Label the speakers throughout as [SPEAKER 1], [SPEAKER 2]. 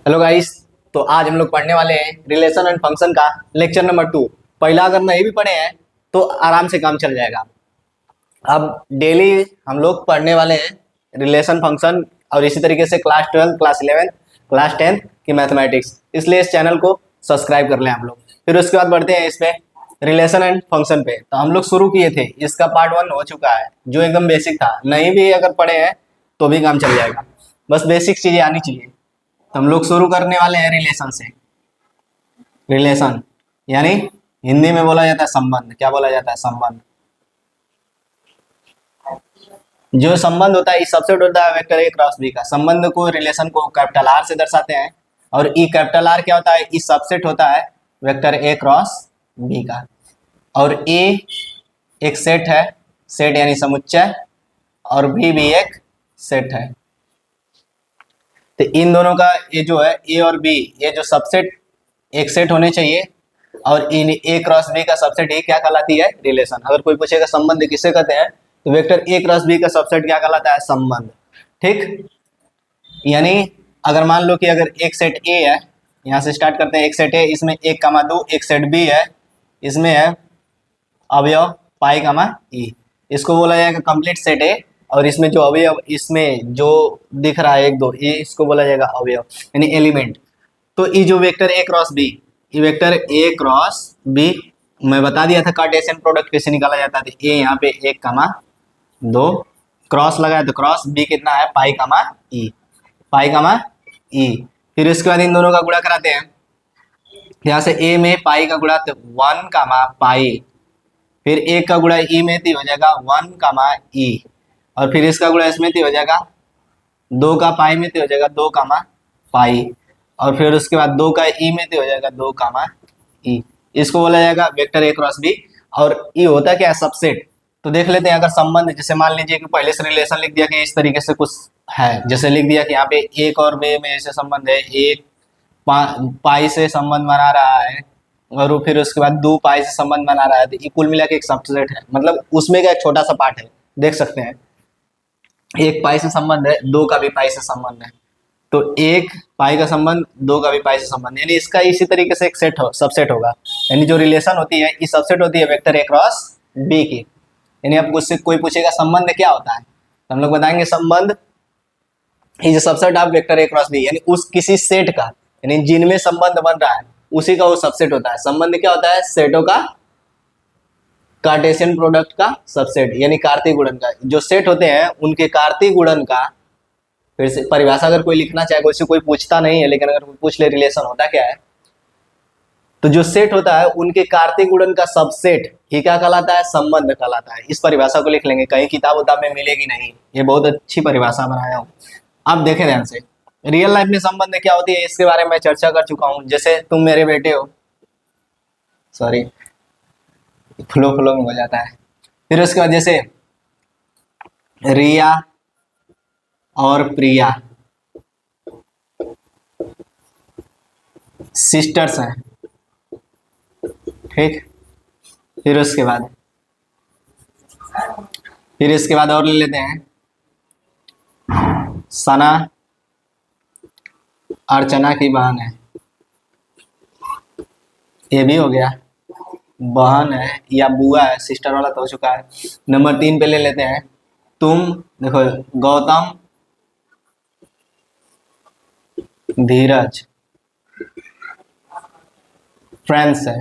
[SPEAKER 1] Hello guys. तो आज हम लोग पढ़ने वाले हैं रिलेशन एंड फंक्शन का लेक्चर नंबर 2। पहला अगर नहीं भी पढ़े हैं तो आराम से काम चल जाएगा। अब डेली हम लोग पढ़ने वाले हैं रिलेशन फंक्शन और इसी तरीके से क्लास 12 क्लास 11 क्लास 10 की मैथमेटिक्स, इसलिए इस चैनल को सब्सक्राइब कर लें आप लोग। फिर उसके बाद बढ़ते हैं इसमें रिलेशन एंड फंक्शन पे। तो हम लोग शुरू किए थे, इसका पार्ट 1 हो चुका है जो एकदम बेसिक था। नहीं भी अगर पढ़े हैं तो भी काम चल जाएगा, बस बेसिक चीजें आनी चाहिए। तो हम लोग शुरू करने वाले हैं रिलेशन से। रिलेशन यानी हिंदी में बोला जाता है संबंध। क्या बोला जाता है? संबंध। जो संबंध होता है इस सबसेट होता है वेक्टर ए क्रॉस बी का। संबंध को, रिलेशन को कैपिटल आर से दर्शाते हैं और ई कैपिटल आर क्या होता है? इस सबसेट होता है वेक्टर ए क्रॉस बी का। और ए एक सेट है, सेट यानी समुच्चय, और बी भी एक सेट है। तो इन दोनों का ये जो है ए और बी, ये जो सबसेट एक सेट होने चाहिए, और इन ए क्रॉस बी का सबसेट ये क्या कहलाती है? रिलेशन। अगर कोई पूछेगा संबंध किसे कहते हैं, तो वेक्टर ए क्रॉस बी का सबसेट क्या कहलाता है? संबंध। ठीक। यानी अगर मान लो कि अगर एक सेट ए है, यहाँ से स्टार्ट करते हैं। एक सेट ए, इसमें 1,2, एक सेट बी है, इसमें है अवयव पाई कामा ई, इसको बोला जाएगा कंप्लीट सेट ए। और इसमें जो अवयव, इसमें जो दिख रहा है 1 2, ये इसको बोला जाएगा अवयव यानी एलिमेंट। तो ये जो वेक्टर ए क्रॉस बी, ये वेक्टर ए क्रॉस बी मैं बता दिया था कार्टेशियन प्रोडक्ट कैसे निकाला जाता है। ए यहाँ पे 1,2 क्रॉस लगाया तो क्रॉस बी कितना है? पाई कामा ई, पाई कामा ई। फिर इसके बाद इन दोनों का गुणा कराते हैं। यहाँ से ए में पाई का गुणा तो 1 कामा पाई, फिर एक का गुणा ई में तो हो जाएगा 1 कामा ई, और फिर इसका गुणा इसमें तो हो जाएगा 2 का पाई में तो हो जाएगा 2 कामा पाई, और फिर उसके बाद 2 का ई में तो हो जाएगा 2 कामा ई। इसको बोला जाएगा वेक्टर ए क्रॉस बी। और ये होता क्या है? सबसेट। तो देख लेते हैं। अगर संबंध, जैसे मान लीजिए कि पहले से रिलेशन लिख दिया कि इस तरीके से कुछ है, जैसे लिख दिया कि यहाँ पे एक और बे में ऐसे संबंध है, एक पाई से संबंध बना रहा है, और फिर उसके बाद 2 पाई से संबंध बना रहा है, तो कुल मिला के एक सबसेट है। मतलब उसमें का एक छोटा सा पार्ट है, देख सकते हैं। एक पाई से संबंध है, 2 का भी पाई से संबंध है, तो एक पाई का संबंध, 2 का भी पाई से संबंध, यानी इसका इसी तरीके से एक सेट हो, सबसेट होगा। यानी जो रिलेशन होती है ये सबसेट होती है वेक्टर ए क्रॉस बी की। यानी आपको उससे कोई पूछेगा संबंध क्या होता है, तो हम लोग बताएंगे संबंध ये जो subset of vector A cross B, यानी उस किसी सेट का, यानी जिनमें संबंध बन रहा है उसी का वो सबसेट होता है। संबंध क्या होता है? सेटों का कार्टेशियन प्रोडक्ट का सबसेट, यानी कार्तीय गुणन का। जो सेट होते हैं उनके कार्तीय गुणन का, फिर से परिभाषा अगर कोई लिखना चाहे, कोई से कोई पूछता नहीं है, लेकिन अगर कोई पूछ ले रिलेशन होता क्या है, तो जो सेट होता है उनके कार्तीय गुणन का सबसेट ही क्या कहलाता है? संबंध कहलाता है। इस परिभाषा को लिख लेंगे, कहीं किताब उताब में मिलेगी नहीं, ये बहुत अच्छी परिभाषा बनाया हूँ। अब देखें ध्यान से, रियल लाइफ में संबंध क्या होती है इसके बारे में मैं चर्चा कर चुका हूँ। जैसे तुम मेरे बेटे हो, सॉरी फ्लो फ्लो में हो जाता है। फिर उसके बाद जैसे रिया और प्रिया सिस्टर्स हैं, ठीक। फिर उसके बाद और ले लेते हैं सना अर्चना की बहन है, ये भी हो गया। बहन है या बुआ है, सिस्टर वाला तो हो चुका है। नंबर 3 पे ले लेते हैं तुम, देखो गौतम धीरज फ्रेंड्स है,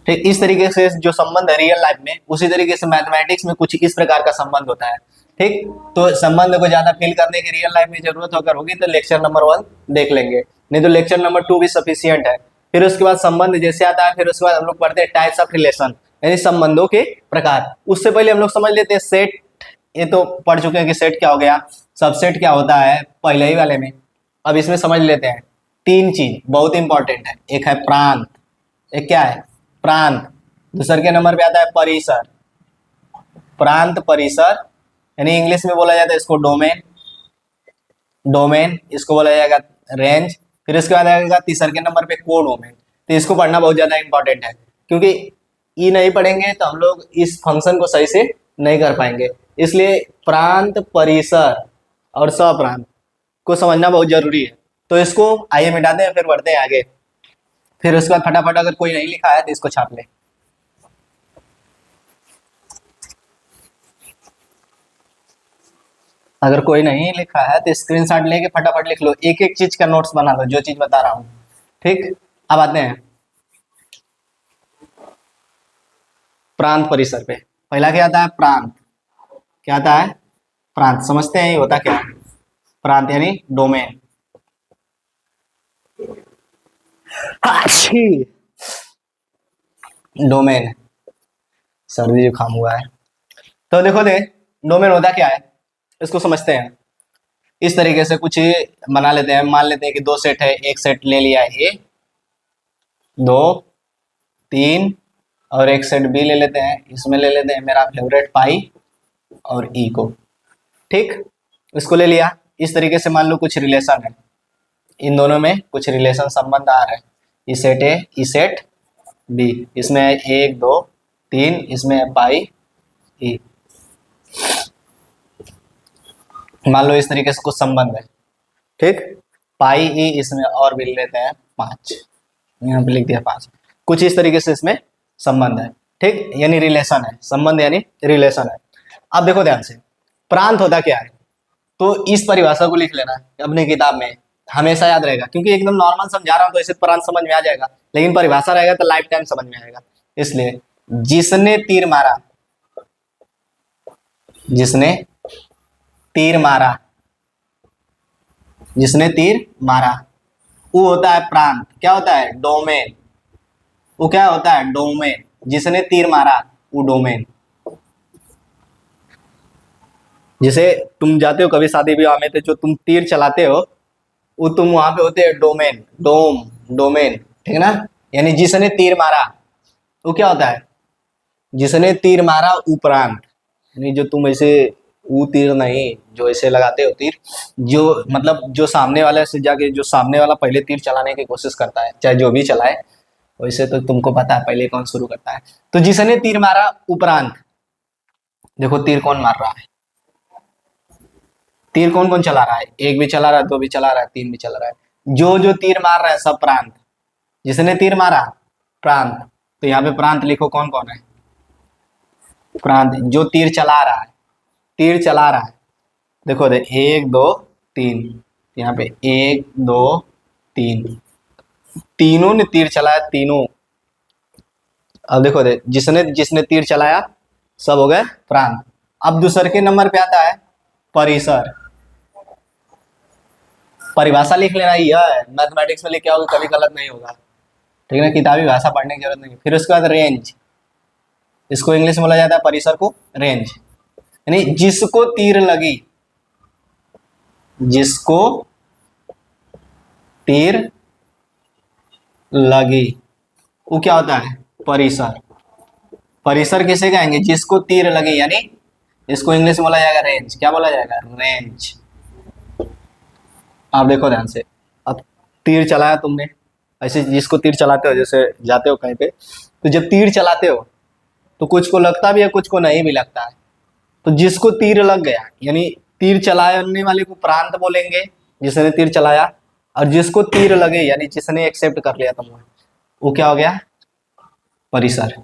[SPEAKER 1] ठीक। इस तरीके से जो संबंध है रियल लाइफ में, उसी तरीके से मैथमेटिक्स में कुछ इस प्रकार का संबंध होता है, ठीक। तो संबंध को ज्यादा फील करने की रियल लाइफ में जरूरत अगर होगी तो लेक्चर नंबर 1 देख लेंगे, नहीं तो लेक्चर नंबर 2 भी सफिशियंट है। फिर उसके बाद संबंध जैसे आता है, फिर उसके बाद हम लोग पढ़ते हैं टाइप्स ऑफ रिलेशन, यानी संबंधों के प्रकार। उससे पहले हम लोग समझ लेते हैं सेट। ये तो पढ़ चुके हैं कि सेट क्या हो गया, सबसेट क्या होता है पहले ही वाले में। अब इसमें समझ लेते हैं 3 चीज बहुत इंपॉर्टेंट है। एक है प्रांत, एक क्या है? प्रांत। दूसरे के नंबर पे आता है परिसर, प्रांत परिसर, यानी इंग्लिश में बोला जाता है इसको डोमेन, डोमेन इसको बोला जाएगा रेंज। फिर इसके बाद आएगा तीसरे के नंबर पे कोडोमेन। तो इसको पढ़ना बहुत ज्यादा इंपॉर्टेंट है, क्योंकि ये नहीं पढ़ेंगे तो हम लोग इस फंक्शन को सही से नहीं कर पाएंगे। इसलिए प्रांत परिसर और सप्रांत, को समझना बहुत जरूरी है। तो इसको आइए मिटाते हैं, फिर बढ़ते हैं आगे। फिर उसके बाद फटाफट अगर कोई नहीं लिखा है तो इसको छाप ले। अगर कोई नहीं लिखा है तो स्क्रीनशॉट लेके फटाफट लिख लो, एक एक चीज का नोट्स बना लो जो चीज बता रहा हूँ। ठीक, अब आते हैं प्रांत परिसर पे। पहला क्या आता है? प्रांत। क्या आता है? प्रांत। समझते हैं ये होता क्या है? प्रांत यानी डोमेन। डोमेन, सर्दी जुकाम हुआ है। तो देखो दे, डोमेन होता क्या है इसको समझते हैं। इस तरीके से कुछ बना लेते हैं। मान लेते हैं कि दो सेट है, एक सेट ले लिया ए, दो, तीन, और एक सेट बी ले लेते हैं। इसमें ले लेते हैं मेरा फेवरेट पाई और ई को। ठीक, इसको ले लिया। इस तरीके से मान लो कुछ रिलेशन है, इन दोनों में कुछ रिलेशन संबंध आ रहा है। E set A, E set B, इसमें एक, दो, तीन, इसमें पाई ई। मान लो इस तरीके से कुछ संबंध है। ठीक, पाई ई, इसमें और भी लेते हैं 5, यहाँ पे लिख दिया 5। कुछ इस तरीके से इसमें संबंध है। ठीक, यानी रिलेशन है, संबंध यानी रिलेशन है। अब देखो ध्यान से, प्रांत होता क्या है? तो इस परिभाषा को लिख लेना अपनी किताब में, हमेशा याद रहेगा, क्योंकि एकदम नॉर्मल समझा रहा हूँ तो ऐसे प्रांत समझ में आ जाएगा, लेकिन परिभाषा रहेगा तो लाइफ टाइम समझ में आएगा। इसलिए जिसने तीर मारा, जिसने तीर मारा, जिसने तीर मारा, वो होता है प्रांत। क्या होता है? डोमेन। वो क्या होता है? डोमेन। जिसने तीर मारा वो डोमेन। जैसे तुम जाते हो कभी शादी विवाह में, तो जो तुम तीर चलाते हो वो तुम वहां पे होते हैं डोमेन, डोमेन। ठीक ना? यानी जिसने तीर मारा वो क्या होता है? जिसने तीर मारा उपरांत। यानी जो तुम ऐसे, वो तीर नहीं जो ऐसे लगाते हो तीर, जो मतलब जो सामने वाले से जाके, जो सामने वाला पहले तीर चलाने की कोशिश करता है, चाहे जो भी चलाए, वैसे तो तुमको पता है पहले कौन शुरू करता है। तो जिसने तीर मारा उपरांत, देखो तीर कौन मार रहा है, तीर कौन कौन चला रहा है? एक भी चला रहा है, दो भी चला रहा है, तीन भी चला रहा है। जो जो तीर मार रहा है सब प्रांत। जिसने तीर मारा प्रांत। तो यहाँ पे प्रांत लिखो, कौन कौन है प्रांत? जो तीर चला रहा है, तीर चला रहा है। देखो दे, एक, दो, तीन, यहाँ पे एक, दो, तीन, तीनों ने तीर चलाया, तीनों। अब देखो दे, जिसने जिसने तीर चलाया सब हो गए प्रांत। अब दूसरे के नंबर पे आता है परिसर। परिभाषा लिख लेना, यह मैथमेटिक्स में लिखे होगा, कभी गलत नहीं होगा। ठीक है ना? किताबी भाषा पढ़ने की जरूरत नहीं। फिर उसके बाद रेंज, इसको इंग्लिश में बोला जाता है परिसर को रेंज। यानी जिसको तीर लगी, जिसको तीर लगी वो क्या होता है? परिसर। परिसर किसे कहेंगे? जिसको तीर लगी, यानी इसको इंग्लिश में बोला जाएगा रेंज। क्या बोला जाएगा? रेंज। आप देखो ध्यान से, अब तीर चलाया तुमने, ऐसे जिसको तीर चलाते हो, जैसे जाते हो कहीं पे, तो जब तीर चलाते हो तो कुछ को लगता भी है, कुछ को नहीं भी लगता है। तो जिसको तीर लग गया, यानी तीर चलाने वाले को प्रांत बोलेंगे, जिसने तीर चलाया। और जिसको तीर लगे, यानी जिसने एक्सेप्ट कर लिया तुमने, वो क्या हो गया? परिसर।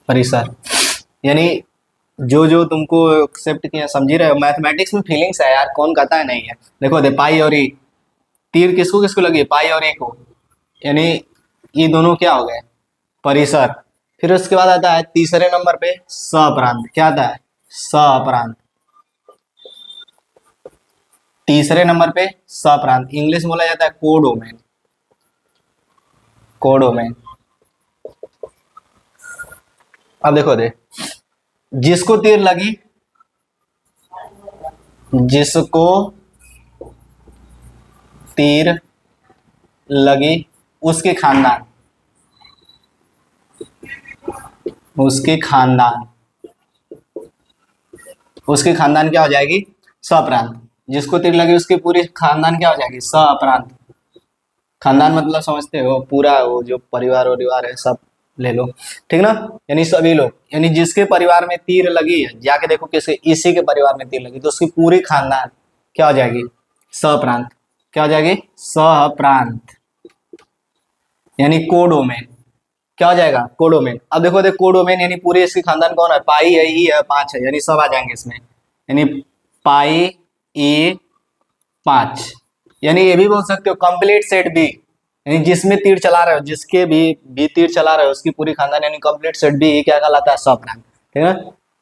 [SPEAKER 1] परिसर यानी जो जो तुमको एक्सेप्ट किया, समझ रहे हो? मैथमेटिक्स में फीलिंग्स है यार, कौन कहता है नहीं है। देखो दे, पाई और ई, तीर किसको किसको लगी? पाई और ई को, यानी ये दोनों क्या हो गए? परिसर। फिर उसके बाद आता है तीसरे नंबर पे सप्रांत। क्या आता है? सप्रांत। तीसरे नंबर पे सप्रांत, इंग्लिश बोला जाता है कोडोमेन। कोडोमेन। अब देखो दे, जिसको तीर लगी, जिसको तीर लगी उसके खानदान, उसके खानदान, उसके खानदान क्या हो जाएगी? सप्रांत। जिसको तीर लगी उसकी पूरी खानदान क्या हो जाएगी? सप्रांत। खानदान मतलब समझते हो? पूरा वो जो परिवार वरिवार है सब ले लो, ठीक ना। यानी सभी लोग, यानी जिसके परिवार में तीर लगी है, जाके देखो किसके, इसी के परिवार में तीर लगी तो उसकी पूरी खानदान क्या हो जाएगी, सप्रांत। क्या हो जाएगी, सप्रांत, यानी कोडोमेन। क्या हो जाएगा, कोडोमेन। अब देखो देख, कोडोमेन यानी पूरे इसकी खानदान कौन है, पाई है, ई है, पांच है, यानी सब आ जाएंगे इसमें। यानी पाई, ई, पांच। यानी ये भी बोल सकते हो कंप्लीट सेट बी, यानी जिसमें तीर चला रहे हो, जिसके भी तीर चला रहे हो उसकी पूरी खानदान, यानी कंप्लीट सेट बी क्या कहलाता है, सप्रांत, ठीक है।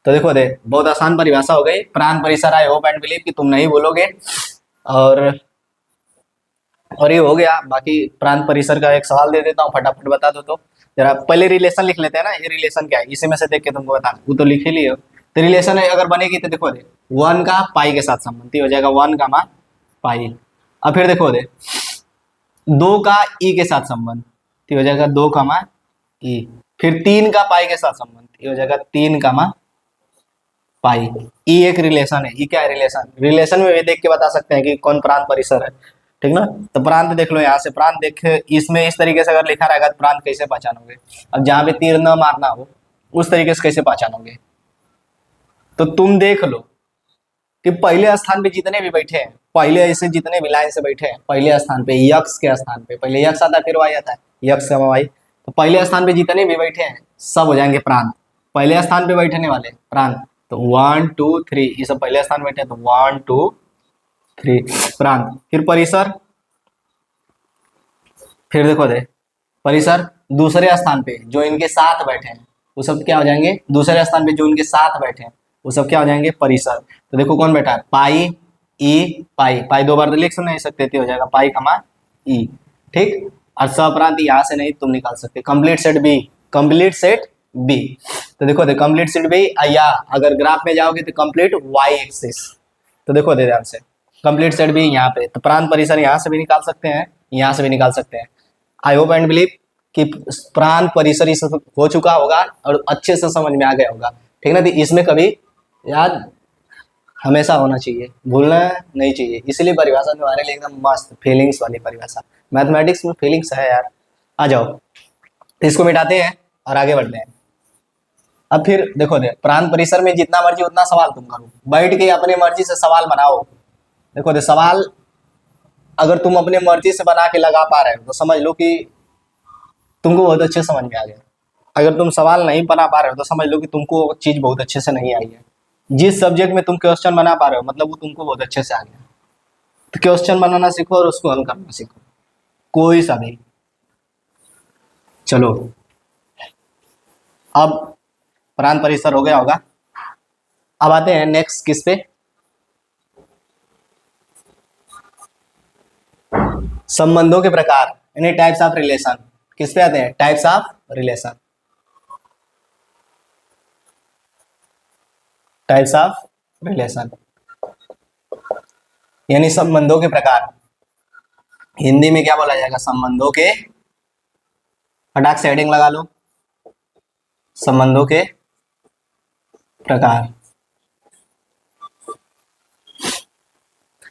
[SPEAKER 1] तो देखो दे, बहुत आसान परिभाषा हो गई, प्रांत परिसर। आई होप एंड बिलीव कि तुम नहीं बोलोगे। और और ये हो गया। बाकी प्रांत परिसर का एक सवाल दे देता हूँ, फटाफट बता दो तो। जरा पहले रिलेशन लिख लेते हैं ना, ये रिलेशन क्या है, इसी में से देख के तुमको बता, वो तो लिख ही लियो। तो रिलेशन अगर बनेगी तो देखो दे, वन का पाई के साथ संबंध हो जाएगा, वन का मा पाई। अब फिर देखो दे, दो का ई के साथ संबंध हो जाएगा, दो का मा ई। फिर तीन का पाई के साथ संबंध हो जाएगा, तीन का मा पाई। ई एक रिलेशन है, ई क्या है, रिलेशन। रिलेशन में भी देख के बता सकते हैं कि कौन प्रांत परिसर है, ठीक ना। तो प्रांत देख लो, यहाँ से प्रांत देख, इसमें इस तरीके से अगर लिखा रहेगा तो प्रांत कैसे पहचानोगे। अब जहां पे तीर न मारना हो उस तरीके से कैसे पहचानोगे। तो तुम देख लो कि पहले स्थान पे जितने भी बैठे हैं, पहले ऐसे जितने भी लाइन से बैठे हैं, पहले स्थान पे यक्ष के स्थान पे पहले यक्ष आता है, फिर वाई आता है, यक्ष का वाई। तो पहले स्थान पे जितने भी बैठे हैं सब हो जाएंगे प्रांत। पहले स्थान पे बैठने वाले प्रांत, तो वन टू थ्री, ये सब पहले स्थान बैठे हैं, तो वन टू थ्री प्रांत। फिर परिसर, फिर देखो दे, परिसर दूसरे स्थान पे जो इनके साथ बैठे हैं वो सब क्या हो जाएंगे, दूसरे स्थान पे जो इनके साथ बैठे हैं वो सब क्या हो जाएंगे, परिसर। तो देखो कौन बैठा है, पाई, ई, पाई। पाई दो बार तो लिख नहीं सकते थे, हो जाएगा पाई कमा ई, ठीक। और सप्रांत यहाँ से नहीं तुम निकाल सकते, complete set B, complete set B. तो देखो दे, कंप्लीट सेट बी, या अगर ग्राफ में जाओगे तो कंप्लीट वाई एक्सिस। तो देखो दे ध्यान से, कंप्लीट सेट बी यहाँ पे, तो प्रांत परिसर यहाँ से भी निकाल सकते हैं, यहाँ से भी निकाल सकते हैं। आई होप एंड बिलीव कि प्रांत परिसर इस हो चुका होगा और अच्छे से समझ में आ गया होगा, ठीक ना। तो इसमें कभी याद हमेशा होना चाहिए, भूलना नहीं चाहिए। इसलिए परिभाषा तुम्हारे लिए एकदम मस्त फीलिंग्स वाली परिभाषा। मैथमेटिक्स में फीलिंग्स है यार, आ जाओ। तो इसको मिटाते हैं और आगे बढ़ते हैं। अब फिर देखो दे, प्रांत परिसर में जितना मर्जी उतना सवाल तुम करो, बैठ के अपने मर्जी से सवाल बनाओ। देखो दे, सवाल अगर तुम अपने मर्जी से बना के लगा पा रहे हो तो समझ लो कि तुमको बहुत अच्छे समझ में आ गया। अगर तुम सवाल नहीं बना पा रहे हो तो समझ लो कि तुमको चीज बहुत अच्छे से नहीं आई है। जिस सब्जेक्ट में तुम क्वेश्चन बना पा रहे हो मतलब वो तुमको बहुत अच्छे से आ गया। तो क्वेश्चन बनाना सीखो और उसको हल करना सीखो, कोई सा भी। चलो, अब प्रांत परिसर हो गया होगा। अब आते हैं नेक्स्ट किस पे, संबंधों के प्रकार, यानी टाइप्स ऑफ रिलेशन। किस पे आते हैं, types of relation, types of relation यानी संबंधों के प्रकार। हिंदी में क्या बोला जाएगा, संबंधों के, फटाक से हेडिंग लगा लो, संबंधों के प्रकार।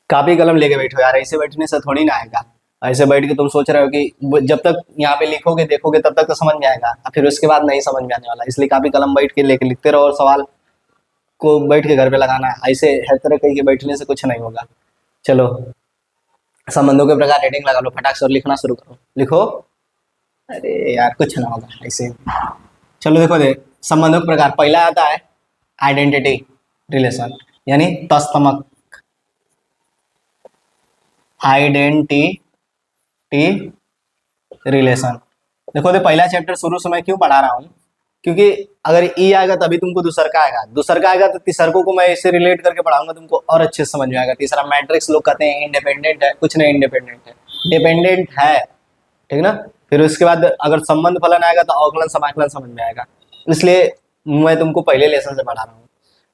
[SPEAKER 1] कापी कलम लेके बैठो यार, ऐसे बैठने से थोड़ी ना आएगा। ऐसे बैठ के तुम सोच रहे हो कि जब तक यहाँ पे लिखोगे देखोगे तब तक तो समझ में आएगा, फिर उसके बाद नहीं समझ में आने वाला। इसलिए कापी कलम बैठ के लेके लिखते रहो और सवाल को बैठ के घर पे लगाना है। ऐसे हर तरह कहीं के बैठने से कुछ नहीं होगा। चलो, संबंधों के प्रकार हेडिंग लगा लो, फटाक से और लिखना शुरू करो, लिखो। अरे यार कुछ ना होगा ऐसे। चलो देखो दे, संबंधों के प्रकार पहला आता है आइडेंटिटी रिलेशन, यानी तस्तमक, आइडेंटिटी रिलेशन। देखो दे, पहला चैप्टर शुरू से मैं क्यों पढ़ा रहा हूँ, क्योंकि अगर ई आएगा तभी तुमको दूसर का आएगा, दूसर का आएगा तो तीसरको को मैं ऐसे रिलेट करके पढ़ाऊंगा तुमको और अच्छे से समझ में आएगा। तीसरा मैट्रिक्स लोग कहते हैं इंडिपेंडेंट है, कुछ नहीं इंडिपेंडेंट है, डिपेंडेंट है, ठीक ना। फिर उसके बाद अगर संबंध फलन आएगा तो अवकलन समाकलन समझ में आएगा। इसलिए मैं तुमको पहले लेसन से पढ़ा रहा हूँ,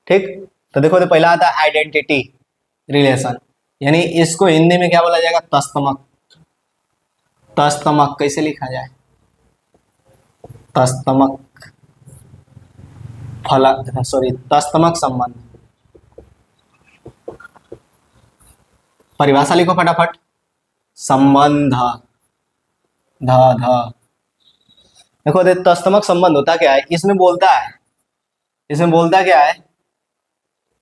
[SPEAKER 1] ठीक। तो देखो तो पहला आता है आइडेंटिटी रिलेशन, यानी इसको हिंदी में क्या बोला जाएगा, तस्तमक। तस्तमक कैसे लिखा जाए, तस्तमक फलन, सॉरी तस्तमक संबंध। परिभाषा लिखो फटाफट, संबंध ध ध देखो दे तस्तमक संबंध होता क्या है, इसमें बोलता क्या है,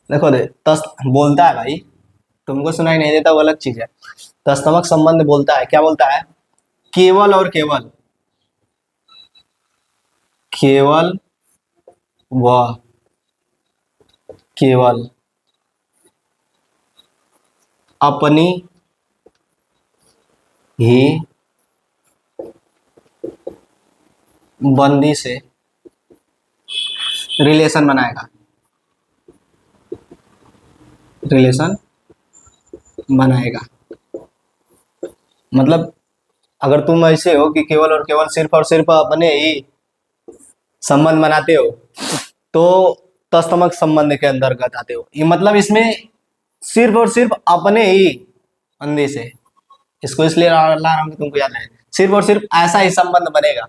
[SPEAKER 1] देखो दे तस्त बोलता है भाई, तुमको सुनाई नहीं देता वो अलग चीज है। तस्तमक संबंध बोलता है, क्या बोलता है, केवल और केवल, केवल व केवल अपनी ही बंदी से रिलेशन बनाएगा, रिलेशन बनाएगा। मतलब अगर तुम ऐसे हो कि केवल और केवल सिर्फ और सिर्फ अपने ही संबंध बनाते हो तो तस्तमक संबंध के अंतर्गत आते हो। ये मतलब इसमें सिर्फ और सिर्फ अपने ही बंदी से, इसको इसलिए ला रहा हूं कि तुमको याद रहे, सिर्फ और सिर्फ ऐसा ही संबंध बनेगा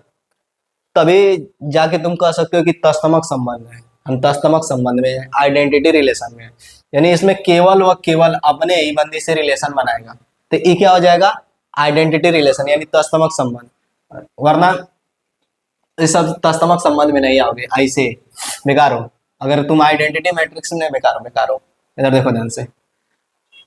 [SPEAKER 1] तभी जाके तुम कह सकते हो कि तस्तमक संबंध है। हम तस्तमक संबंध में है, आइडेंटिटी रिलेशन में है, यानी इसमें केवल व केवल अपने ही बंदी से रिलेशन बनाएगा, तो ये क्या हो जाएगा, आइडेंटिटी रिलेशन यानी तस्तमक संबंध। वरना इस सब तस्तमक संबंध में नहीं आओगे, ऐसे बेकार हो। अगर तुम आइडेंटिटी मैट्रिक्स में बेकार हो, बेकार हो। इधर देखो ध्यान से,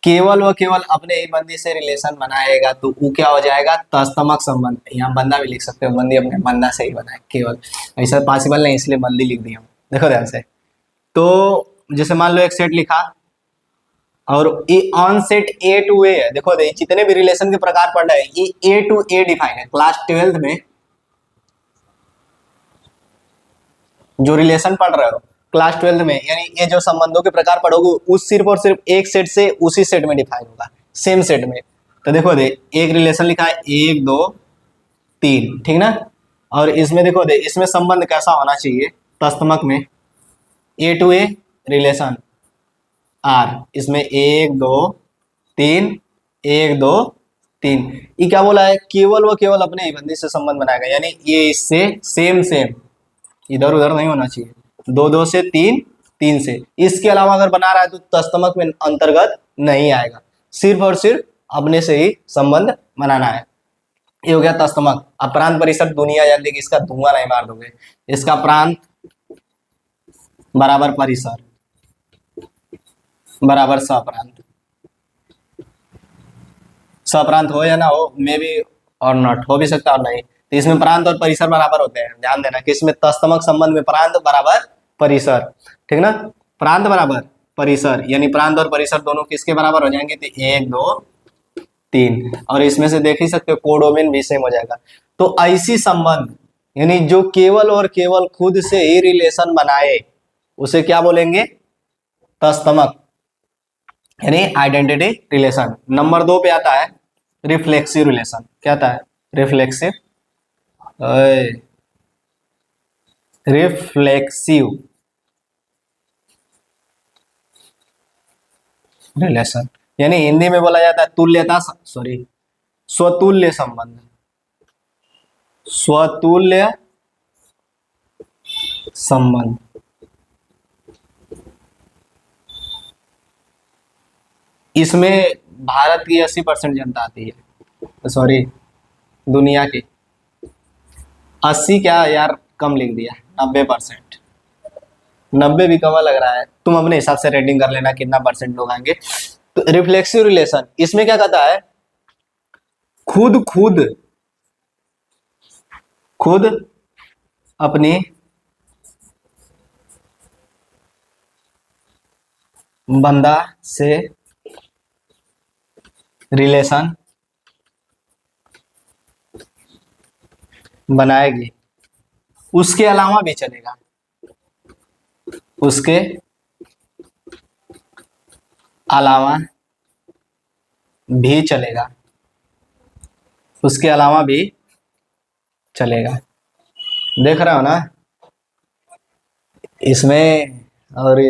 [SPEAKER 1] केवल व केवल अपने ही बंदी से रिलेशन बनाएगा तो वो क्या हो जाएगा, तस्तमक संबंध। यहाँ बंदा भी लिख सकते हो, बंदी अपने बंदा से ही बनाए, केवल ऐसा पॉसिबल नहीं इसलिए बंदी लिख दिया हूँ। देखो ध्यान से, तो जैसे मान लो एक सेट लिखा और ये ऑन सेट ए टू ए है। देखो दे जितने भी रिलेशन के प्रकार पढ़ रहे हैं ये ए टू ए डिफाइन है। क्लास 12th में जो रिलेशन पढ़ रहे हो क्लास 12th में, यानी ये जो संबंधों के प्रकार पढ़ोगे उस सिर्फ और सिर्फ एक सेट से उसी सेट में डिफाइन होगा, सेम सेट में। तो देखो दे एक रिलेशन लिखा है 1 2 3, ठीक ना। और इसमें देखो दे इसमें संबंध कैसा होना चाहिए, तस्तमक में ए टू ए रिलेशन आर, इसमें 1 2 3 1 2 3। ये क्या बोला है, केवल व केवल अपने ही बंदी से संबंध बनाएगा, यानी ये इससे सेम सेम, इधर उधर नहीं होना चाहिए। 2 2 से 3 3 से, इसके अलावा अगर बना रहा है तो तस्तमक में अंतर्गत नहीं आएगा, सिर्फ और सिर्फ अपने से ही संबंध बनाना है। ये हो गया तस्तमक। अब प्रांत परिसर दुनिया जानती कि इसका धुआं नहीं मार दोगे, इसका प्रांत बराबर परिसर बराबर सप्रांत, सप्रांत हो या ना हो, मे बी और नॉट, हो भी सकता और नहीं। तो इसमें प्रांत और परिसर बराबर होते हैं, ध्यान देना कि इसमें तस्तमक संबंध में प्रांत बराबर परिसर, ठीक ना। प्रांत बराबर परिसर यानी प्रांत और परिसर दोनों किसके बराबर हो जाएंगे, तो 1 2 3। और इसमें से देख ही सकते हो कोडोमेन भी सेम हो जाएगा। तो ऐसी संबंध यानी जो केवल और केवल खुद से ही रिलेशन बनाए उसे क्या बोलेंगे, तस्तमक यानी आइडेंटिटी रिलेशन। नंबर 2 पे आता है रिफ्लेक्सिव रिलेशन। क्या आता है, रिफ्लेक्सिव, रिफ्लेक्सिव रिलेशन यानी हिंदी में बोला जाता है तुल्यता, सॉरी स्वतुल्य संबंध, स्वतुल्य संबंध। इसमें भारत की 80% जनता आती है, सॉरी दुनिया की 80 क्या यार कम लिख दिया, 90%, 90 भी कम लग रहा है, तुम अपने हिसाब से रेटिंग कर लेना कितना परसेंट लोग आएंगे। तो रिफ्लेक्सिव रिलेशन इसमें क्या कहता है, खुद खुद खुद अपनी बंदा से रिलेशन बनाएगी, उसके अलावा भी चलेगा, उसके अलावा भी चलेगा, उसके अलावा भी चलेगा। देख रहे हो ना इसमें। और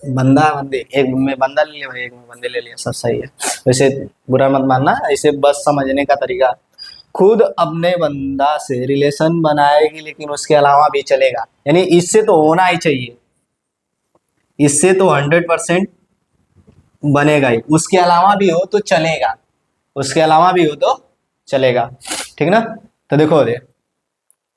[SPEAKER 1] बंदा बंदे, एक में बंदा ले लिया भाई, एक में बंदे ले लिया, सब सही है। वैसे बुरा मत मानना, ऐसे बस समझने का तरीका। खुद अपने बंदा से रिलेशन बनाएगी लेकिन उसके अलावा भी चलेगा, यानी इससे तो होना ही चाहिए, इससे तो 100% बनेगा ही, उसके अलावा भी हो तो चलेगा, उसके अलावा भी हो तो चलेगा, ठीक ना। तो देखो दे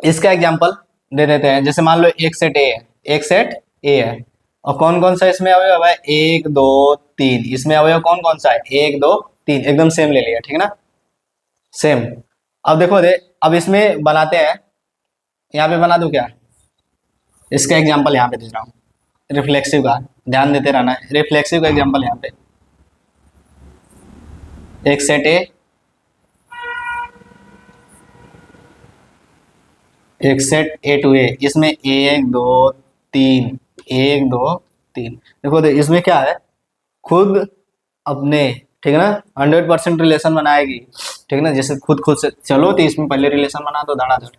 [SPEAKER 1] इसका एग्जांपल दे देते हैं। जैसे मान लो एक सेट ए है, एक सेट ए है, और कौन कौन सा इसमें अवयव है, एक दो तीन, इसमें अवयव कौन कौन सा है, एक दो तीन, एकदम सेम ले लिया, ठीक है ना, सेम। अब देखो दे, अब इसमें बनाते हैं, यहाँ पे बना दूं क्या, इसका एग्जांपल यहाँ पे दे रहा हूँ, रिफ्लेक्सिव का ध्यान देते रहना है। रिफ्लेक्सिव का एग्जांपल यहाँ पे, एक सेट ए, एक सेट ए टू ए, इसमें एक दो तीन, एक दो तीन। देखो दे, इसमें क्या है, खुद अपने, ठीक है ना, 100% रिलेशन बनाएगी, ठीक है ना, जैसे खुद खुद से, चलो तो इसमें पहले रिलेशन बना दो धड़ाधड़,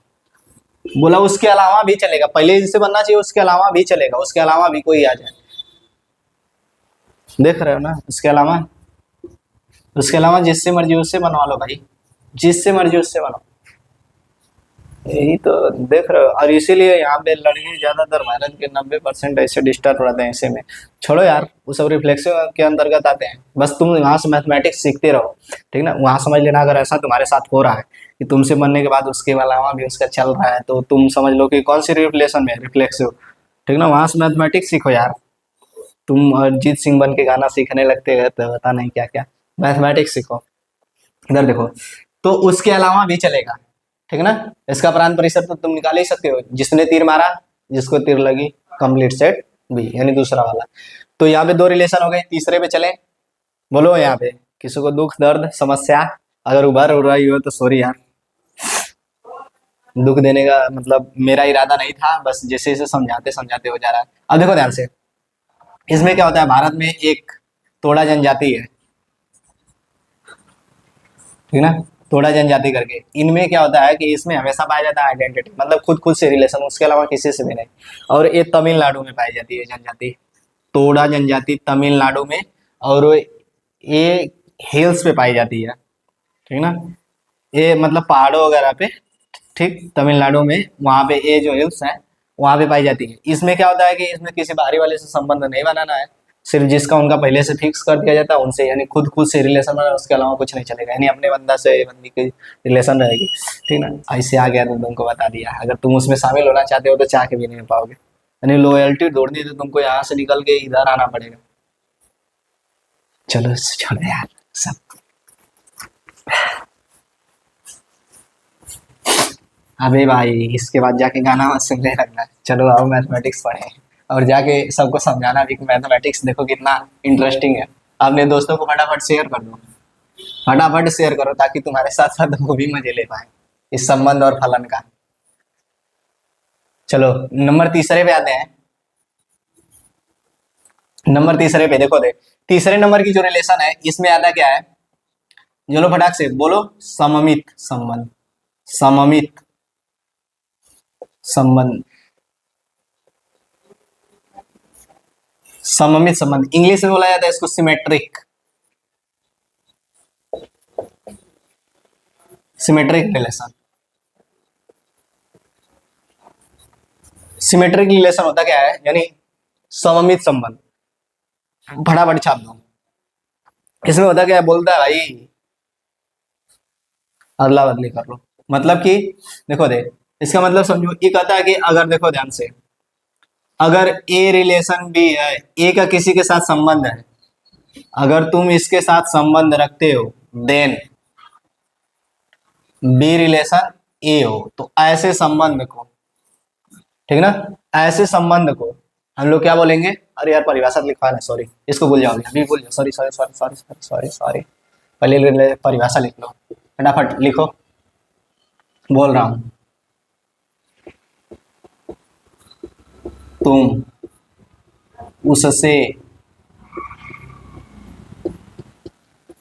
[SPEAKER 1] बोला उसके अलावा भी चलेगा, पहले इससे बनना चाहिए, उसके अलावा भी चलेगा, उसके अलावा भी कोई आ जाए, देख रहे हो ना, उसके अलावा, उसके अलावा जिससे मर्जी उससे बनवा लो भाई, जिससे मर्जी उससे बनाओ, यही तो देख रहे हो। और इसीलिए यहाँ पे लड़के ज्यादातर भारत के 90% ऐसे डिस्टर्ब रहते हैं ऐसे में। छोड़ो यार, वो सब रिफ्लेक्सिव के अंतर्गत आते हैं, बस तुम वहां से मैथमेटिक्स सीखते रहो, ठीक ना, वहां समझ लेना अगर ऐसा तुम्हारे साथ हो रहा है कि तुमसे बनने के बाद उसके अलावा भी उसका चल रहा है, तो तुम समझ लो कि कौन सी रिफ्लेक्शन में रिफ्लेक्सिव, ठीक ना, वहां से मैथमेटिक्स सीखो यार। तुम अरिजीत सिंह बन के गाना सीखने लगते हैं तो पता नहीं क्या क्या, मैथमेटिक्स सीखो। इधर देखो, तो उसके अलावा भी चलेगा, ठीक है ना, इसका प्रांत परिसर तो तुम निकाल ही सकते हो, जिसने तीर मारा, जिसको तीर लगी, कंप्लीट सेट बी, यानी दूसरा वाला। तो यहाँ पे दो रिलेशन हो गए, तीसरे पे चले, बोलो यहाँ पे किसी को दुख दर्द समस्या अगर उभर हो रही हो तो सॉरी यार, दुख देने का मतलब मेरा इरादा नहीं था, बस जैसे जैसे समझाते समझाते हो जा रहा है। अब देखो ध्यान से, इसमें क्या होता है, भारत में एक तोड़ा जनजाति है, ठीक ना, थोड़ा जनजाति करके, इनमें क्या होता है कि इसमें हमेशा पाया जाता है आइडेंटिटी, मतलब खुद खुद से रिलेशन, उसके अलावा किसी से भी नहीं। और ये तमिलनाडु में पाई जाती है जनजाति, तोड़ा जनजाति तमिलनाडु में, और ये हिल्स पे पाई जाती है, ठीक ना, ये मतलब पहाड़ों वगैरह पे, ठीक, तमिलनाडु में वहां पे ये जो हिल्स है वहां पे पाई जाती है। इसमें क्या होता है कि इसमें किसी बाहरी वाले से संबंध नहीं बनाना है, सिर्फ जिसका उनका पहले से फिक्स कर दिया जाता है उनसे, यानी खुद खुद से रिलेशन बना, उसके अलावा कुछ नहीं चलेगा, यानी अपने बंदा से बंदी की रिलेशन रहेगी, ठीक ना। ऐसे आ गया तो तुमको बता दिया, अगर तुम उसमें शामिल होना चाहते हो तो चाह के भी नहीं हो पाओगे, यानी लॉयल्टी तोड़नी है तो तुमको यहाँ से निकल के इधर आना पड़ेगा। चलो छोड़ो यार सब, अबे भाई इसके बाद जाके गाना मत सुनने लगना है। चलो आओ मैथमेटिक्स पढ़े, और जाके सबको समझाना भी कि मैथमेटिक्स देखो कितना इंटरेस्टिंग है। अपने दोस्तों को फटाफट शेयर कर दो, फटाफट शेयर करो, ताकि तुम्हारे साथ साथ वो भी मजे ले पाए इस संबंध और फलन का। चलो नंबर तीसरे पे आते हैं, नंबर तीसरे पे देखो दे, तीसरे नंबर की जो रिलेशन है इसमें आता क्या है, चलो फटाक से बोलो, सममित संबंध, सममित संबंध, सममित संबंध, इंग्लिश में बोला जाता है इसको symmetric, symmetric relation. Symmetric relation होता क्या है, यानी सममित संबंध, फटाफट छाप दो। इसमें होता क्या है, बोलता है भाई अदला बदली कर लो, मतलब कि देखो दे, इसका मतलब समझो, ये कहता है कि अगर देखो ध्यान से, अगर ए रिलेशन बी है, ए का किसी के साथ संबंध है, अगर तुम इसके साथ संबंध रखते हो, देन बी रिलेशन ए हो, तो ऐसे संबंध को, ठीक है ना, ऐसे संबंध को हम लोग क्या बोलेंगे, अरे यार परिभाषा लिखवा है, सॉरी इसको भूल जाओगे, अभी भूल जाओ, sorry sorry sorry sorry sorry sorry sorry, पहले परिभाषा लिख लो, फटाफट लिखो, बोल रहा हूं, तुम उससे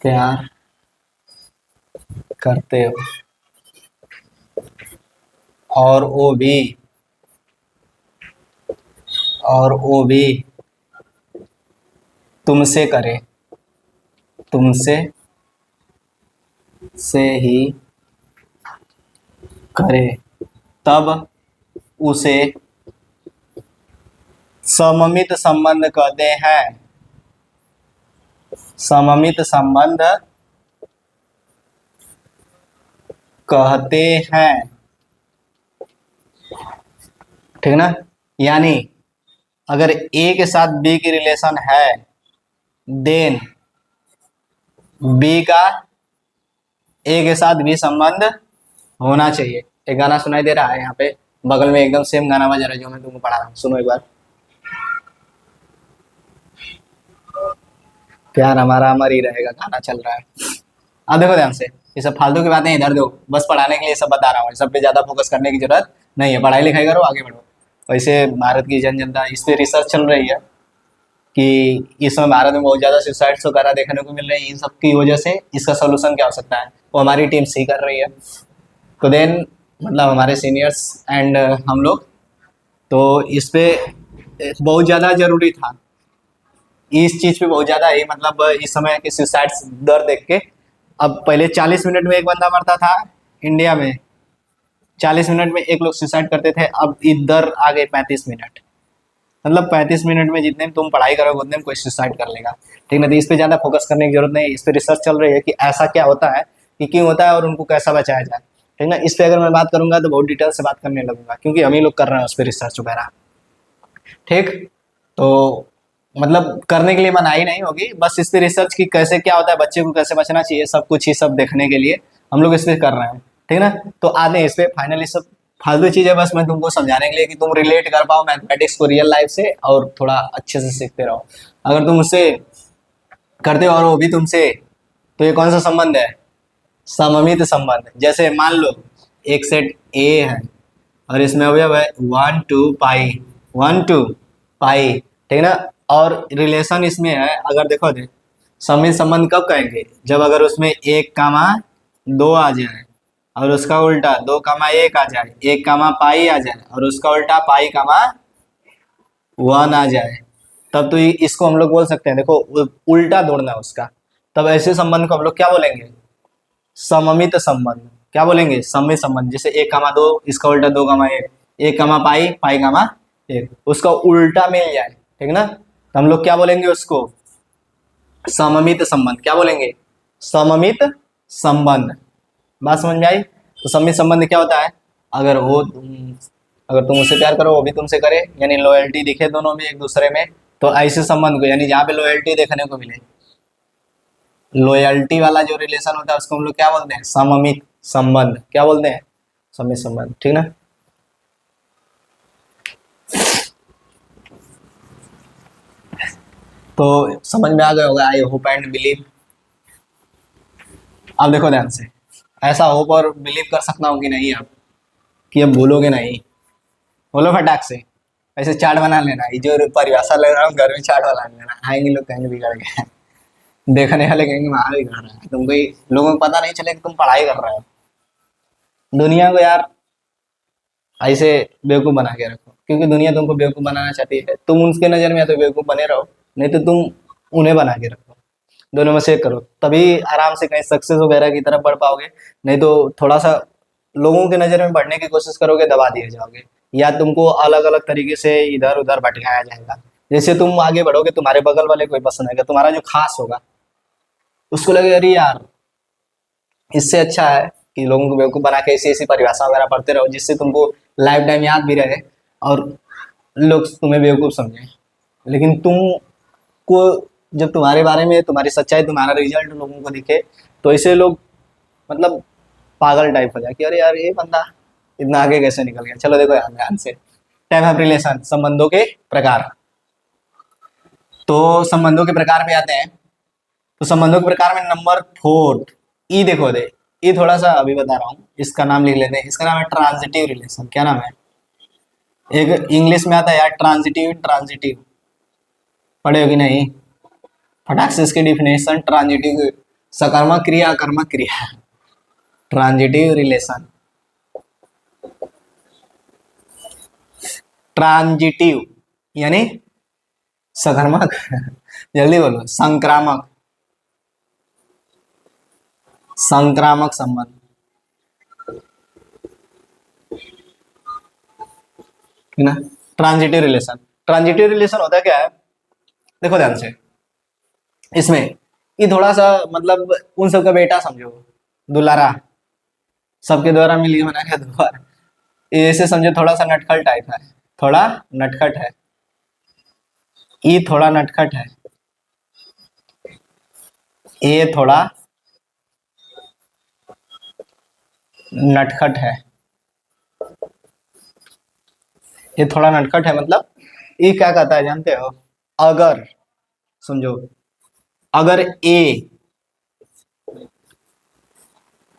[SPEAKER 1] प्यार करते हो और वो भी, और वो भी तुमसे करे, तुमसे से ही करे, तब उसे सममित संबंध कहते हैं, सममित संबंध कहते हैं। ठीक ना। यानी अगर ए के साथ बी की रिलेशन है, देन बी का ए के साथ भी संबंध होना चाहिए। एक गाना सुनाई दे रहा है यहाँ पे बगल में, एकदम सेम गाना बजा रहा है जो मैं तुमको पढ़ा रहा हूँ, सुनो एक बार। प्यार हमारा अमर ही रहेगा गाना चल रहा है। अब देखो ध्यान से, ये सब फालतू की बातें इधर दो, बस पढ़ाने के लिए सब बता रहा हूँ, सब पे ज्यादा फोकस करने की जरूरत नहीं है। पढ़ाई लिखाई करो, आगे बढ़ो। वैसे भारत की जन जनता इस पे रिसर्च चल रही है कि इस समय भारत में बहुत ज्यादा सुसाइड्स वगैरह देखने को मिल रहे हैं, इन सब की वजह से इसका सोल्यूशन क्या हो सकता है, वो हमारी टीम सी कर रही है। तो देन मतलब हमारे सीनियर्स एंड हम लोग, तो इस पे बहुत ज़्यादा ज़रूरी था, इस चीज़ पे बहुत ज़्यादा ही मतलब इस समय के सुसाइड दर देख के। अब पहले 40 मिनट में एक बंदा मरता था इंडिया में, 40 मिनट में एक लोग सुसाइड करते थे, अब इधर आ गए 35 मिनट। मतलब 35 मिनट में जितने में तुम पढ़ाई करोगे उतने में कोई सुसाइड कर लेगा। ठीक ना। तो इस पे ज़्यादा फोकस करने की जरूरत नहीं है, इस पे रिसर्च चल रही है कि ऐसा क्या होता है, कि क्यों होता है और उनको कैसा बचाया जाए। ठीक ना। इस पे अगर मैं बात करूंगा तो बहुत डिटेल से बात करने लगूंगा, क्योंकि हम ही लोग कर रहे हैं उस पर रिसर्च वगैरह। ठीक। तो मतलब करने के लिए मनाही नहीं होगी, बस इस पे रिसर्च की कैसे क्या होता है, बच्चे को कैसे बचना चाहिए, सब कुछ ही सब देखने के लिए हम लोग इस पे कर रहे हैं। ठीक ना। तो आते हैं इस पे, फाइनली सब फालतू चीजें बस मैं तुमको समझाने के लिए कि तुम रिलेट कर पाओ मैथमेटिक्स को रियल लाइफ से और थोड़ा अच्छे से सीखते रहो। अगर तुम उससे करते हो और वो भी तुमसे, तो ये कौन सा संबंध है, सममित संबंध। जैसे मान लो एक सेट ए है और इसमें अवयव है 1 2 पाई, 1 2 पाई। ठीक ना। और रिलेशन इसमें है, अगर देखो दे समित संबंध कब कहेंगे, जब अगर उसमें 1 2 आ जाए और उसका उल्टा 2 1 आ जाए, 1 पाई आ जाए और उसका उल्टा पाई 1 आ जाए, तब तो इसको हम लोग बोल सकते हैं, देखो उल्टा दौड़ना उसका, तब ऐसे संबंध को हम लोग क्या बोलेंगे, सममित संबंध। क्या बोलेंगे, सममित संबंध। जैसे 1 2 इसका उल्टा 2 1, 1 पाई 1, उसका उल्टा मिल जाए, ठीक ना, तो हम लोग क्या बोलेंगे उसको, सममित संबंध। क्या बोलेंगे, सममित संबंध। बात समझ में आई। तो सममित संबंध क्या होता है, अगर अगर तुम उससे प्यार करो वो भी तुमसे करे, यानी लॉयल्टी दिखे दोनों में एक दूसरे में, तो ऐसे संबंध को, यानी जहाँ पे लॉयल्टी देखने को मिले, लॉयल्टी वाला जो रिलेशन होता है उसको हम लोग क्या बोलते हैं, सममित संबंध। क्या बोलते हैं, सममित संबंध। ठीक ना। तो समझ में आ गया होगा, आई होप एंड बिलीव। अब देखो ध्यान से, ऐसा होप और बिलीव कर सकता हूँ कि नहीं आप, कि अब भूलोगे नहीं। बोलो फटाक से, ऐसे चार्ट बना लेना, ये जो परिभाषा ले रहा हूँ घर में चार्ट बना लेना, आएंगे लोग कहेंगे बिगड़ गए, देखने वाले कहेंगे वहां बिगड़ रहा है, तुमको लोगों को पता नहीं चले कि तुम पढ़ाई कर रहे हो। दुनिया को यार ऐसे बेवकूफ बना के रखो, क्योंकि दुनिया तुमको बेवकूफ बनाना चाहती है। तुम उसके नजर में या तो बेवकूफ बने रहो, नहीं तो तुम उन्हें बना के रखो। दोनों में से एक करो, तभी आराम से कहीं सक्सेस वगैरह की तरफ बढ़ पाओगे। नहीं तो थोड़ा सा लोगों के नजर में बढ़ने की कोशिश करोगे, दबा दिए जाओगे, या तुमको अलग अलग तरीके से इधर उधर भटकाया जाएगा। जैसे तुम आगे बढ़ोगे, तुम्हारे बगल वाले कोई पसंद आएगा, तुम्हारा जो खास होगा उसको लगे अरे यार, इससे अच्छा है कि लोगों को बेवकूफ बना के ऐसी ऐसी परिभाषा वगैरह पढ़ते रहो, जिससे तुमको लाइफ टाइम याद भी रहे और लोग तुम्हें बेवकूफ समझे। लेकिन तुम को जब तुम्हारे बारे में, तुम्हारी सच्चाई, तुम्हारा रिजल्ट लोगों को दिखे, तो ऐसे लोग मतलब पागल टाइप हो जाए कि अरे यार ये बंदा इतना आगे कैसे निकल गया। चलो देखो यार ध्यान से, टाइप ऑफ रिलेशन, संबंधों के प्रकार। तो संबंधों के प्रकार पे आते हैं। तो संबंधों के प्रकार में नंबर 4 ई देखो दे, ये थोड़ा सा अभी बता रहा हूँ, इसका नाम लिख लेते हैं। इसका नाम है ट्रांजिटिव रिलेशन। क्या नाम है, एक इंग्लिश में आता है यार, ट्रांजिटिव। ट्रांजिटिव पढ़े हो कि नहीं, फटाक से इसकी डिफिनेशन, ट्रांजिटिव सकर्मक क्रिया अकर्मक क्रिया, ट्रांजिटिव रिलेशन। ट्रांजिटिव यानी सकर्मक जल्दी बोलो, संक्रामक, संक्रामक संबंध। ठीक ना। ट्रांजिटिव रिलेशन, ट्रांजिटिव रिलेशन होता है क्या है, देखो ध्यान से, इसमें ये थोड़ा सा मतलब उन सबका बेटा समझो, दुलारा, सबके द्वारा मिलके बना के दोबारा, ये ऐसे समझो थोड़ा सा नटखट टाइप है, थोड़ा नटखट है, ई थोड़ा नटखट है, ए थोड़ा नटखट है, ये थोड़ा नटखट है मतलब ये क्या कहता है जानते हो? अगर समझो, अगर ए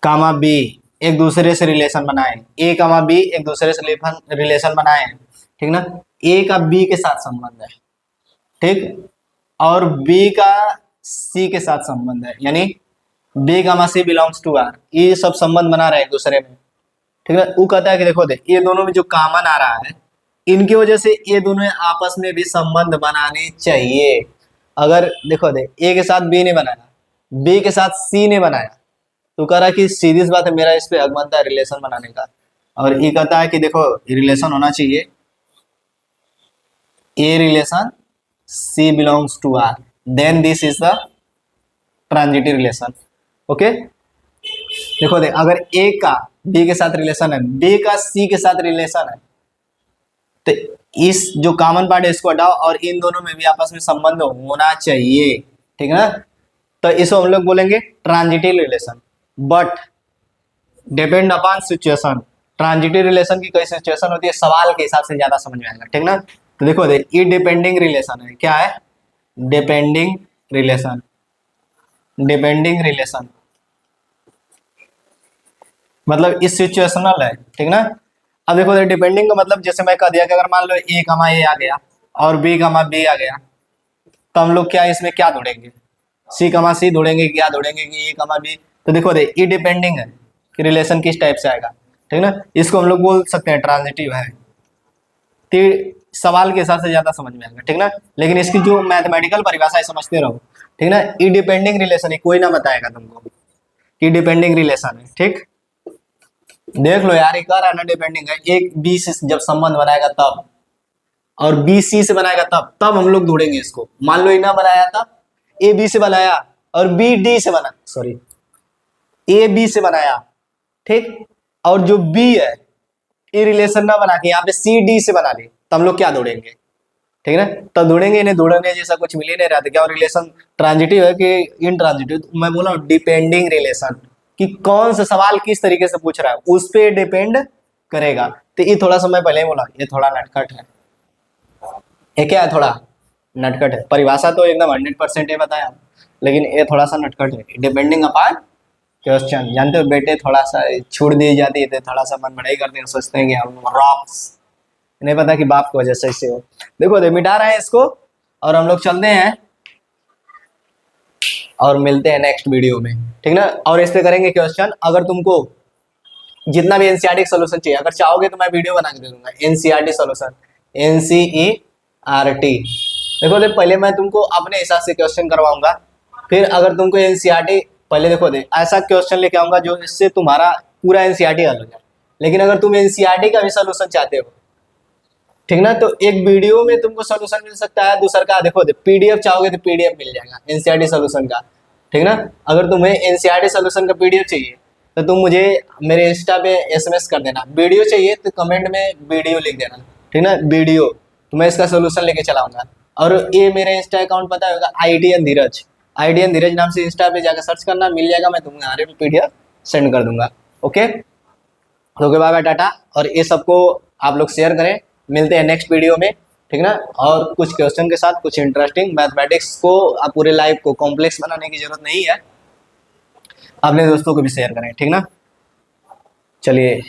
[SPEAKER 1] कामा बी एक दूसरे से रिलेशन बनाए, ए कामा बी एक दूसरे से रिलेशन बनाए, ठीक ना, ए का बी के साथ संबंध है, ठीक, और बी का सी के साथ संबंध है, यानी B comma C belongs to R, ये सब संबंध बना रहे हैं एक दूसरे में, ठीक है। वो कहता है कि देखो ये दोनों में जो कॉमन आ रहा है, इनकी वजह से ये दोनों आपस में भी संबंध बनाने चाहिए। अगर देखो ए के साथ बी ने बनाया, बी के साथ सी ने बनाया, तो कह रहा है कि सीधी सी बात है, मेरा इस पे हक बनता है रिलेशन बनाने का। और ये कहता है कि देखो रिलेशन होना चाहिए, A relation C belongs to R, then this is the transitive relation. Okay, देखो अगर ए का बी के साथ रिलेशन है, बी का सी के साथ रिलेशन है, तो इस जो कॉमन पार्ट है इसको हटाओ और इन दोनों में भी आपस में संबंध होना चाहिए, ठीक है ना। तो इसको हम लोग बोलेंगे transitive relation, but depend upon situation. Transitive relation की कई सिचुएशन होती है, सवाल के हिसाब से ज्यादा समझ में आएगा, ठीक ना। तो देखो ये डिपेंडिंग रिलेशन है, क्या है? डिपेंडिंग रिलेशन, डिपेंडिंग रिलेशन मतलब इस सिचुएशनल है, ठीक ना। अब देखो डिपेंडिंग का मतलब जैसे मैं कह दिया कि अगर मान लो ए कमा ए आ गया और बी कमा बी आ गया, तो हम लोग क्या इसमें क्या ढूंढेंगे? सी कमा सी ढूंढेंगे, क्या ढूंढेंगे कि ए कमा बी। तो देखो ये डिपेंडिंग है कि रिलेशन किस टाइप से आएगा, ठीक ना। इसको हम लोग बोल सकते हैं ट्रांजिटिव है, तो सवाल के हिसाब से ज्यादा समझ में आएगा, ठीक ना। लेकिन इसकी जो मैथमेटिकल परिभाषा है समझते रहो, ठीक ना। ई डिपेंडिंग रिलेशन है, कोई ना बताएगा तुमको कि डिपेंडिंग रिलेशन है, ठीक। देख लो यार, ये कह रहा है ना डिपेंडिंग है, एक बी से जब संबंध बनाएगा तब, और बी सी से बनाएगा तब हम लोग ढूंढेंगे इसको। मान लो इना बनाया था, ए बी से बनाया और बी डी से बना, सॉरी ए बी से बनाया, ठीक, और जो बी है ये रिलेशन ना बना के यहाँ पे सी डी से बना ली, तो हम लोग क्या ढूंढेंगे, ठीक है ना। तब ढूंढेंगे, इन्हें ढूंढने जैसा कुछ मिल ही नहीं रहा था, क्या रिलेशन ट्रांजिटिव है कि इनट्रांजिटिव। मैं बोला डिपेंडिंग रिलेशन, कि कौन सा सवाल किस तरीके से पूछ रहा है उस पे डिपेंड करेगा। तो ये थोड़ा सा मैं पहले ही बोला, ये थोड़ा नटखट है, ये क्या है? थोड़ा नटखट है। परिभाषा तो एकदम 100% ये बताया, लेकिन ये थोड़ा सा नटखट है। डिपेंडिंग अपॉन क्वेश्चन, जानते हो बेटे, थोड़ा सा छूट दी जाती है तो थोड़ा सा मन बढ़ाई करते हैं, सोचते हैं कि हम रॉक्स, नहीं पता कि बाप की वजह से ऐसे हो। देखो मिटा रहे हैं इसको और हम लोग चलते हैं और मिलते हैं नेक्स्ट वीडियो में, ठीक ना। और इस पे करेंगे क्वेश्चन। अगर तुमको जितना भी एनसीईआरटी सोल्यूशन चाहिए, अगर चाहोगे तो मैं वीडियो बना के दे दूंगा एनसीईआरटी सोल्यूशन, एनसीईआरटी। देखो पहले मैं तुमको अपने हिसाब से क्वेश्चन करवाऊंगा, फिर अगर तुमको एनसीईआरटी पहले देखो ऐसा क्वेश्चन लेके आऊंगा जो इससे तुम्हारा पूरा एनसीईआरटी हल हो जाए। लेकिन अगर तुम एनसीईआरटी का भी सोल्यूशन चाहते हो, ठीक ना, तो एक वीडियो में तुमको सोल्यूशन मिल सकता है, दूसरा का देखो पीडीएफ चाहोगे तो पीडीएफ मिल जाएगा एनसीईआरटी सोल्यूशन का, ठीक ना। अगर तुम्हें एनसीईआरटी सोल्यूशन का पीडीएफ चाहिए तो तुम मुझे मेरे इंस्टा पे एसएमएस कर देना। वीडियो चाहिए तो कमेंट में वीडियो लिख देना, ठीक ना, वीडियो, तो मैं इसका सोल्यूशन लेके चलाऊंगा। और ये मेरे इंस्टा अकाउंट पता होगा, IDN धीरज, IDN धीरज नाम से इंस्टा पे जाकर सर्च करना, मिल जाएगा, मैं तुम्हारे पीडीएफ सेंड कर दूंगा। Okay, bye bye, tata. और ये सबको आप लोग शेयर करें, मिलते हैं नेक्स्ट वीडियो में, ठीक ना। और कुछ क्वेश्चन के साथ कुछ इंटरेस्टिंग मैथमेटिक्स को, आप पूरे लाइफ को कॉम्प्लेक्स बनाने की जरूरत नहीं है, अपने दोस्तों को भी शेयर करें, ठीक ना। चलिए।